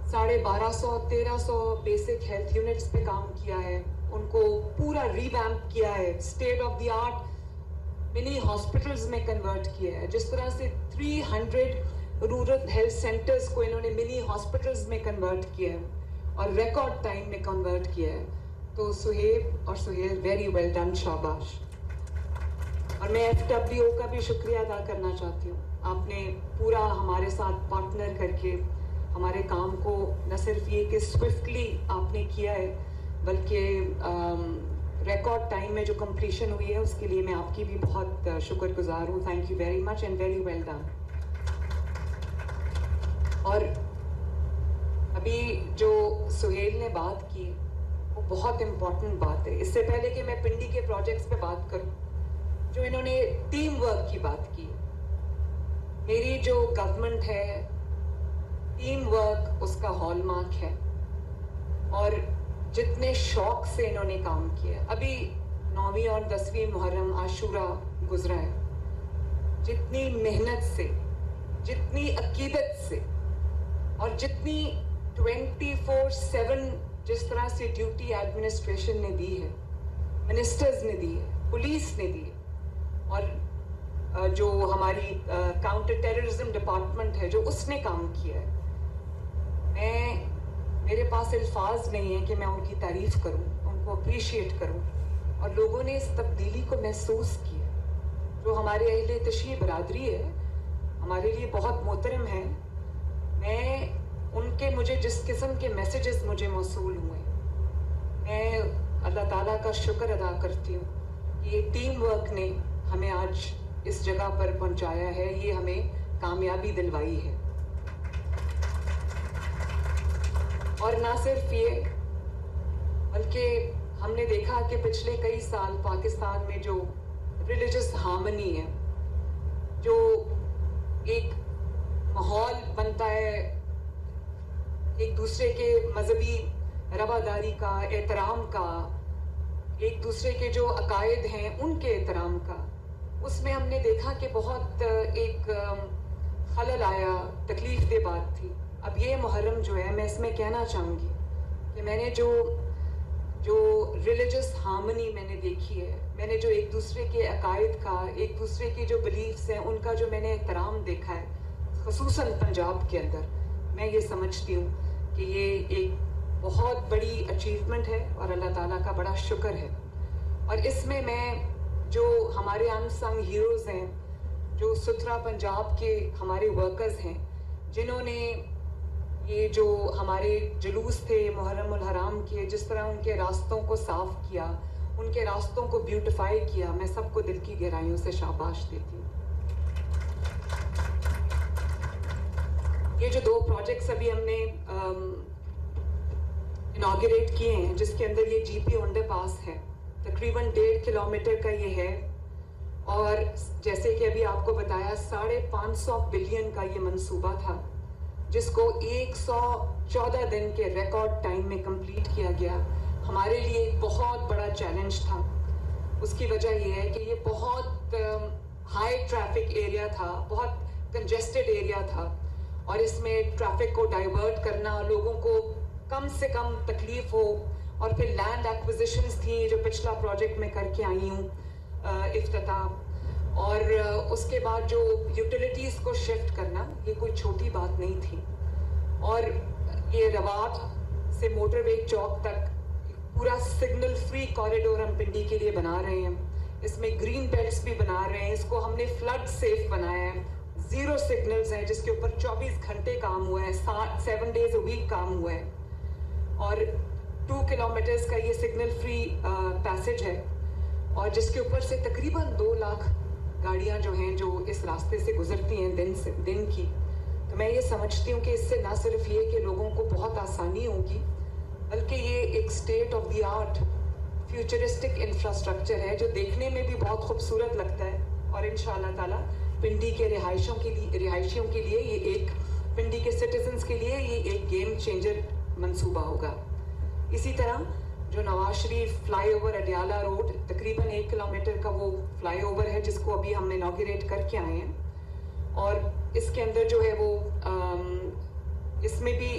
1250-1300 basic health units پہ کام کیا ہے, ان کو پورا ریویمپ کیا ہے, state of the art money hospitals میں کنورٹ کیا ہے. جس طرح سے 300 رورل ہیلتھ سینٹرز کو انہوں نے منی ہاسپٹلز میں کنورٹ کیا ہے اور ریکارڈ ٹائم میں کنورٹ کیا ہے. تو سہیب اور سہیل, ویری ویل ڈن, شاباش. اور میں FWO کا بھی شکریہ ادا کرنا چاہتی ہوں. آپ نے پورا ہمارے ساتھ پارٹنر کر کے ہمارے کام کو نہ صرف یہ کہ سوئفٹلی آپ نے کیا ہے, بلکہ ریکارڈ ٹائم میں جو کمپلیشن ہوئی ہے اس کے لیے میں آپ کی بھی بہت شکر گزار ہوں. Thank you very much and very well done. اور ابھی جو سہیل نے بات کی وہ بہت امپورٹنٹ بات ہے. اس سے پہلے کہ میں پنڈی کے پروجیکٹس پہ بات کروں, جو انہوں نے ٹیم ورک کی بات کی, میری جو گورنمنٹ ہے ٹیم ورک اس کا ہال مارک ہے. اور جتنے شوق سے انہوں نے کام کیا, ابھی 9ویں اور 10ویں محرم عاشورہ گزرا ہے, جتنی محنت سے, جتنی عقیدت سے اور جتنی 24/7 جس طرح سے ڈیوٹی ایڈمنسٹریشن نے دی ہے, منسٹرز نے دی ہے, پولیس نے دی ہے, اور جو ہماری کاؤنٹر ٹیررزم ڈپارٹمنٹ ہے جو اس نے کام کیا ہے, میرے پاس الفاظ نہیں ہیں کہ میں ان کی تعریف کروں, ان کو اپریشیٹ کروں. اور لوگوں نے اس تبدیلی کو محسوس کیا. جو ہمارے اہل تشیع برادری ہے ہمارے لیے بہت محترم ہے. میں ان کے مجھے جس قسم کے میسیجز مجھے موصول ہوئے, میں اللہ تعالیٰ کا شکر ادا کرتی ہوں کہ یہ ٹیم ورک نے ہمیں آج اس جگہ پر پہنچایا ہے, یہ ہمیں کامیابی دلوائی ہے. اور نہ صرف یہ, بلکہ ہم نے دیکھا کہ پچھلے کئی سال پاکستان میں جو ریلیجس ہارمنی ہے, جو ایک ماحول بنتا ہے ایک دوسرے کے مذہبی رواداری کا, احترام کا, ایک دوسرے کے جو عقائد ہیں ان کے احترام کا, اس میں ہم نے دیکھا کہ بہت ایک خلل آیا, تکلیف دہ بات تھی. اب یہ محرم جو ہے, میں اس میں کہنا چاہوں گی کہ میں نے جو ریلیجس ہارمنی میں نے دیکھی ہے, میں نے جو ایک دوسرے کے عقائد کا, ایک دوسرے کے جو بلیفس ہیں ان کا جو میں نے احترام دیکھا ہے, خصوصاً پنجاب کے اندر, میں یہ سمجھتی ہوں کہ یہ ایک بہت بڑی اچیومنٹ ہے اور اللہ تعالیٰ کا بڑا شکر ہے. اور اس میں جو ہمارے انسنگ ہیروز ہیں, جو ستھرا پنجاب کے ہمارے ورکرز ہیں, جنہوں نے یہ جو ہمارے جلوس تھے محرم الحرام کے, جس طرح ان کے راستوں کو صاف کیا, ان کے راستوں کو بیوٹیفائی کیا, میں سب کو دل کی گہرائیوں سے شاباش دیتی ہوں. یہ جو 2 پروجیکٹس ابھی ہم نے اناگریٹ کیے ہیں, جس کے اندر یہ GP انڈر پاس ہے, تقریباً 1.5 کلومیٹر کا یہ ہے, اور جیسے کہ ابھی آپ کو بتایا 550 بلین کا یہ منصوبہ تھا, جس کو 114 دن کے ریکارڈ ٹائم میں کمپلیٹ کیا گیا. ہمارے لیے ایک بہت بڑا چیلنج تھا. اس کی وجہ یہ ہے کہ یہ بہت ہائی ٹریفک ایریا تھا, بہت کنجسٹڈ ایریا تھا, اور اس میں ٹریفک کو ڈائیورٹ کرنا, لوگوں کو کم سے کم تکلیف ہو. اور پھر لینڈ ایکوزیشنز تھیں جو پچھلا پروجیکٹ میں کر کے آئی ہوں افتتاح, اور اس کے بعد جو یوٹیلیٹیز کو شفٹ کرنا, یہ کوئی چھوٹی بات نہیں تھی. اور یہ رواد سے موٹر وے چوک تک پورا سگنل فری کوریڈور ہم پنڈی کے لیے بنا رہے ہیں. اس میں گرین بیلٹس بھی بنا رہے ہیں, اس کو ہم نے فلڈ سیف بنایا ہے. 0 سگنلز ہیں جس کے اوپر 24 گھنٹے کام ہوا ہے, 7 days a week کام ہوا ہے. اور 2 کلومیٹرز کا یہ سگنل فری پیسج ہے, اور جس کے اوپر سے تقریباً 2 لاکھ گاڑیاں جو ہیں جو اس راستے سے گزرتی ہیں دن کی. تو میں یہ سمجھتی ہوں کہ اس سے نہ صرف یہ کہ لوگوں کو بہت آسانی ہوگی, بلکہ یہ ایک state of the art futuristic infrastructure ہے جو دیکھنے میں بھی بہت خوبصورت لگتا ہے. اور انشاءاللہ تعالیٰ پنڈی کے رہائشیوں کے لیے یہ ایک, پنڈی کے سٹیزنز کے لیے یہ ایک گیم چینجر منصوبہ ہوگا. اسی طرح جو Nawaz Sharif fly over Adiala road, تقریباً 1 کلومیٹر کا وہ فلائی اوور ہے جس کو ابھی ہم اناگریٹ کر کے آئے ہیں. اور اس کے اندر جو ہے وہ اس میں بھی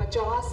50